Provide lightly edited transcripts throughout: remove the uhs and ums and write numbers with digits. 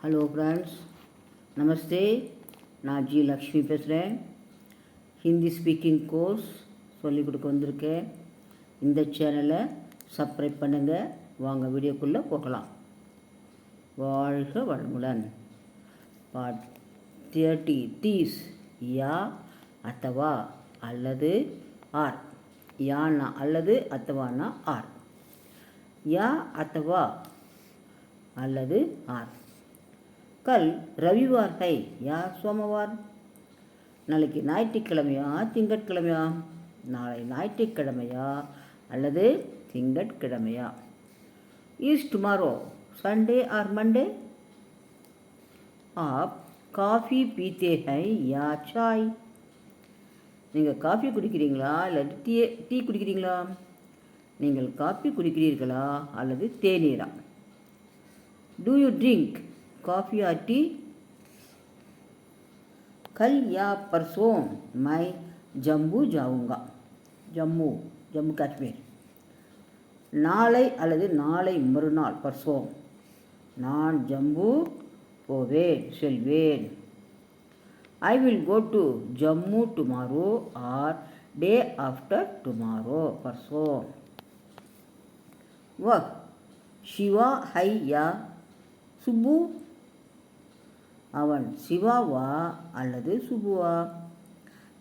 Hello friends, நமஸ்தே. நான் G Lakshmi பேசுகிறேன். Hindi speaking course சொல்லிக் கொடுக்க வந்திருக்கேன். இந்த சேனலை சப்ஸ்கிரைப் பண்ணுங்கள். வாங்க வீடியோக்குள்ளே போகலாம். வாழ்க வளமுடன். பார்ட் 30 தீஸ் யா அத்தவா அல்லது ஆர். யானா அல்லது அத்தவானா ஆர். யா அத்தவா அல்லது ஆர். கல் ரவிவார் ஹை யா சோமவார். நாளைக்கு ஞாயிற்றுக்கிழமையா திங்கட்கிழமையா? நாளை ஞாயிற்றுக்கிழமையா அல்லது திங்கட்கிழமையா? Is tomorrow Sunday or Monday? ஆப் காஃபி பீத்தே ஹை யா சாய். நீங்கள் காஃபி குடிக்கிறீங்களா அல்லது டீ குடிக்கிறீங்களா? நீங்கள் காஃபி குடிக்கிறீர்களா அல்லது தேநீரா? டூ யூ ட்ரிங்க் कॉफ़ी और टी? कल या परसों मैं जम्मू जाऊंगा. जम्मू காஷ்மீர். நாளை அல்லது நாளை மறுநாள் பர்சோ நான் ஜம்மு போவேன் செல்வேன். I will go to Jammu tomorrow or day after tomorrow பர்சோ. वह शिवा है या சுப்பு? அவன் சிவாவா அல்லது சுப்புவா?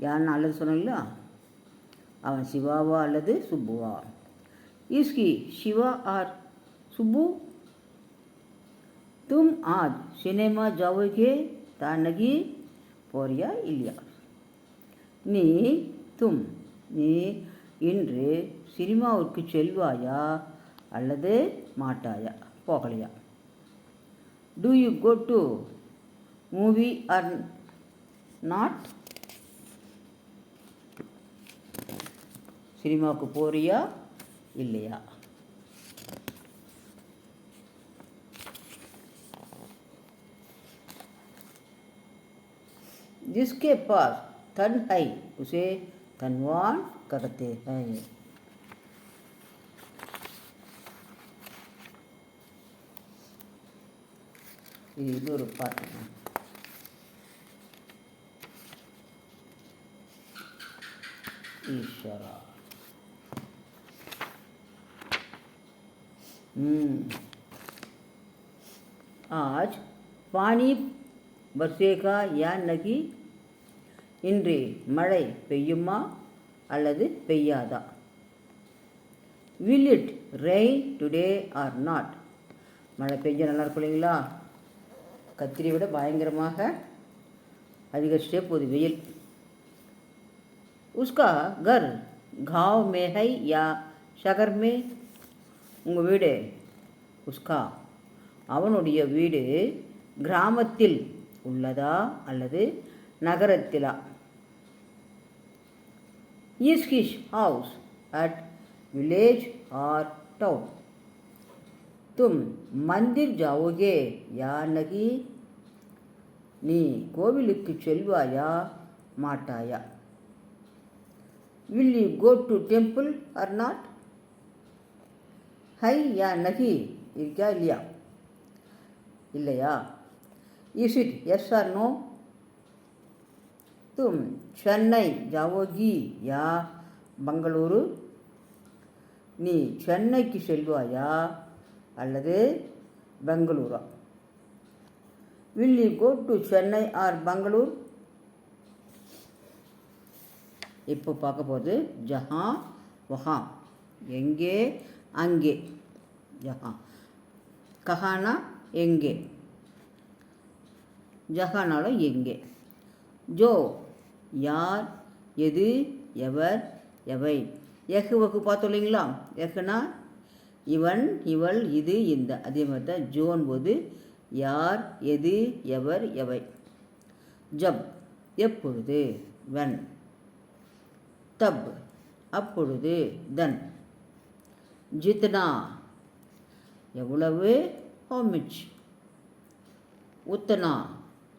யான்னு அல்லது சொன்னீங்களா? அவன் சிவாவா அல்லது சுப்புவா? इसकी शिवा और सुब्बू? तुम आज सिनेमा जाओगे ता नहीं போறியா இல்லையா? நீ இன்று சினிமாவுக்கு செல்வாயா அல்லது மாட்டாயா போகலையா? Do you go to movie or not? சினிமாவுக்கு போறியா இல்லையா? जिसके पास तन है उसे तनवान करते हैं. இது ஒரு பாட்டு. ईश्वरा. आज पानी बरसेगा या नहीं? இன்று மழை பெய்யுமா அல்லது பெய்யாதா? will it rain today or not? மழை பெய்ய நல்லா இருக்கும் இல்லைங்களா? கத்திரி விட பயங்கரமாக அதிகரிச்சிட்டே போகுது வெயில். உஸ்கா கர் காவ் மே ஹை யா ஷகர் மே? உங்கள் வீடு உஸ்கா அவனுடைய வீடு கிராமத்தில் உள்ளதா அல்லது நகரத்திலா? Is his house at village or town? तुम मंदिर जाओगे या नहीं? நீ கோவிலுக்கு செல்வாயா மாட்டாயா? will you go to temple or not? है या नहीं இருக்கா இல்லையா? இல்லையா? is it yes or no? तुम चेन्नई जाओगी या பெங்களூரு? நீ சென்னைக்கு செல்வாயா அல்லது பெங்களூரா? will you go to Chennai or Bangalore? இப்போ பார்க்க போகிறது ஜஹா வஹா. எங்கே அங்கே. ஜஹா கஹானா எங்கே, ஜஹானாலும் எங்கே. ஜோ யார் எது எவர் எவை. எஃகு வகு பார்த்தோம் இல்லைங்களா? எஃகுனா இவன் இவள் இது இந்த. அதே மாதிரி தான் ஜோன் போது யார் எது எவர் எவை. ஜப் எப்பொழுது வென். தப் அப்பொழுது தன். ஜித்னா எவ்வளவு ஹவு மச். உத்தனா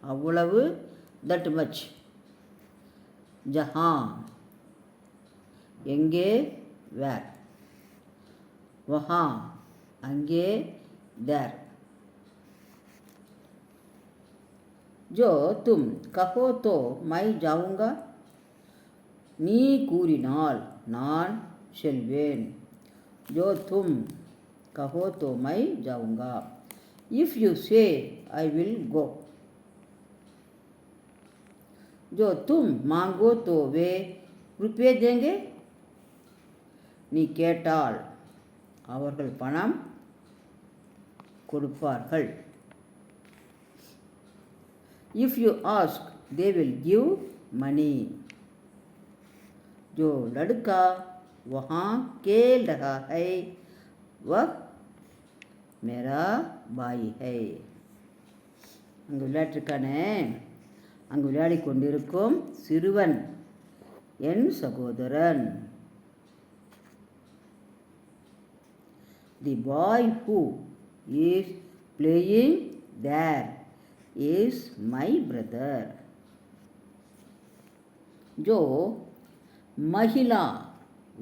அவ்வளவு தட் மச். ஜஹான் எங்கே வேர். வஹா அங்கே தேர். जो तुम कहो तो मैं जाऊंगा, நீ கூறினால் நான் செல்வேன். जो तुम कहो तो मैं जाऊंगा. If you say I will go. जो तुम मांगो तो वे रुपये देंगे, நீ கேட்டால் அவர்கள் பணம் கொடுப்பார்கள். If you ask they will give money. जो लड़का वहाँ खेल रहा है वह मेरा भाई है. அங்கு விளையாட்டிருக்கானே, அங்கு விளையாடி கொண்டிருக்கும் சிறுவன் என் சகோதரன். The boy who is playing there is my brother. जो महिला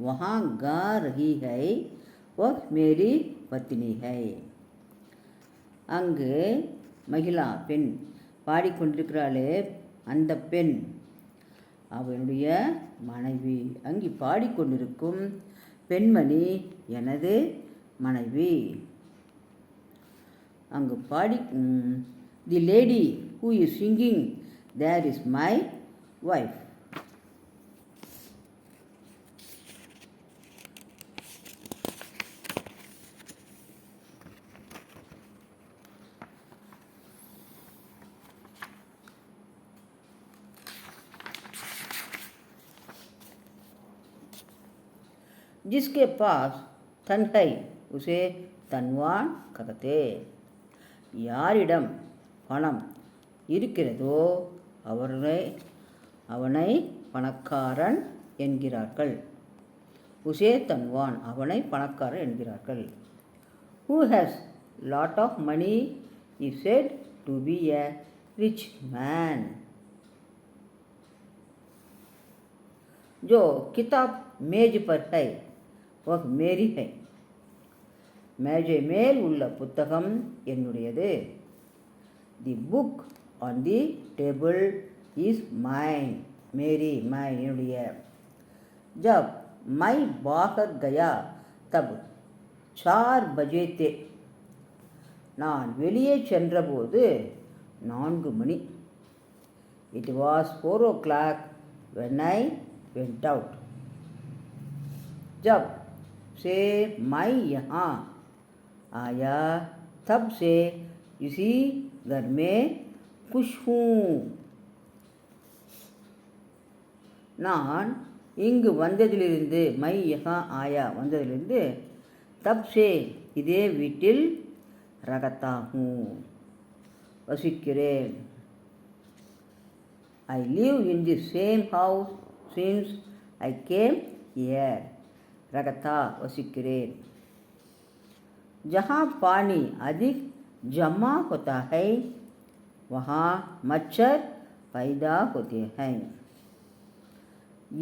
वहाँ गा रही है वह मेरी पत्नी है. அங்கு மகிழா பெண் பாடிக்கொண்டிருக்கிறாளே அந்த பெண் அவனுடைய மனைவி. அங்கு பாடிக்கொண்டிருக்கும் பெண்மணி எனது மனைவி. அங்கு பாடி the lady who is singing there is my wife. जिसके पास धन है उसे धनवान कहते. யாரிடம் பணம் இருக்கிறதோ அவனை பணக்காரன் என்கிறார்கள். உசே தன்வான் அவனை பணக்காரன் என்கிறார்கள். Who has lot of money is said to be a rich man. जो किताब मेज पर है वह मेरी है. மேஜை மேல் உள்ள புத்தகம் என்னுடையது. The book on the table is mine. மேரி மைன் என்னுடைய. ஜப் மை பாகர் கயா தப் 4 பஜே தே. நான் வெளியே சென்றபோது 4 மணி. It was 4 o'clock when I went out. जब से मैं यहाँ आया तब से इसी घर में खुश हूँ. நான் இங்கு வந்ததிலிருந்து மை யஹா ஆயா வந்ததிலிருந்து தப் சே இதே வீட்டில் ரகத்தா ஹூ வசிக்கிறேன். I live in the same house since I came here. रगता वसिक्रेन. जहाँ पानी अधिक जमा होता है वहाँ मच्छर पैदा होते हैं.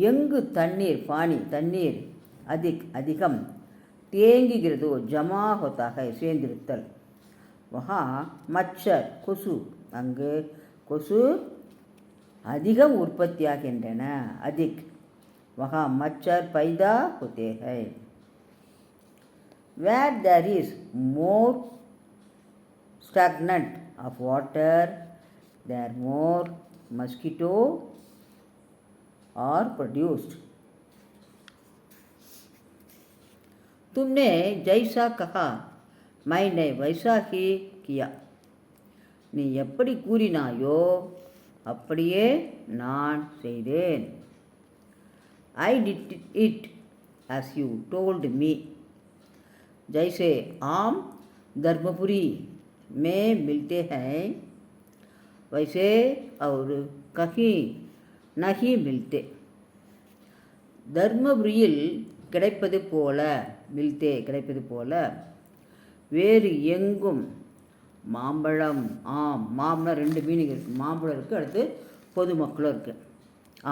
எங்கு தண்ணீர் பானி தண்ணீர் அதிகம் தேங்குகிறதோ ஜமா होता है சேர்ந்திருத்தல். वहाँ மச்சர் கொசு அங்கு கொசு அதிகம் உற்பத்தியாகின்றன. அதிக் वहाँ मच्छर पैदा होते हैं. Where there is more stagnant of water, there more mosquito are produced. तुमने जैसा कहा मैंने वैसा ही किया. நீ எப்படி கூறினாயோ அப்படியே நான் செய்தேன். I did it as you told me. जैसे आम धर्मपुरी में मिलते हैं वैसे और कहीं नहीं मिलते. தர்மபுரியில் கிடைப்பது போல மில்தே கிடைப்பது போல வேறு எங்கும் மாம்பழம். ஆம் மாம்பழம் 2 மீனிங் இருக்குது. மாம்பழம் இருக்குது, அடுத்து பொதுமக்களும் இருக்குது.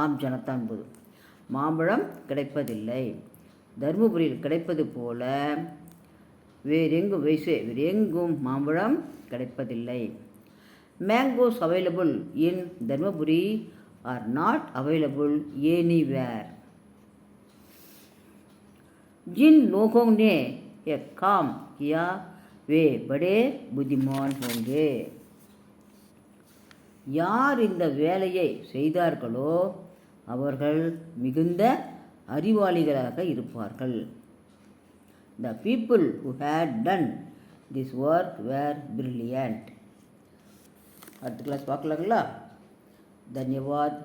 ஆம் ஜனத்தான் போது மாம்பழம் கிடைப்பதில்லை. தர்மபுரியில் கிடைப்பது போல வேறெங்கும் மாம்பழம் கிடைப்பதில்லை. Mangoes available in Dharmaburi are not available anywhere. जिन लोगों ने यह काम किया वे बड़े बुद्धिमान होंगे. யார் இந்த வேலையை செய்தார்களோ அவர்கள் மிகுந்த அறிவாளிகளாக இருப்பார்கள். The people who had done this work were brilliant. அடுத்த கிளாஸ் பார்க்கலாங்களா? தன்யவாத்.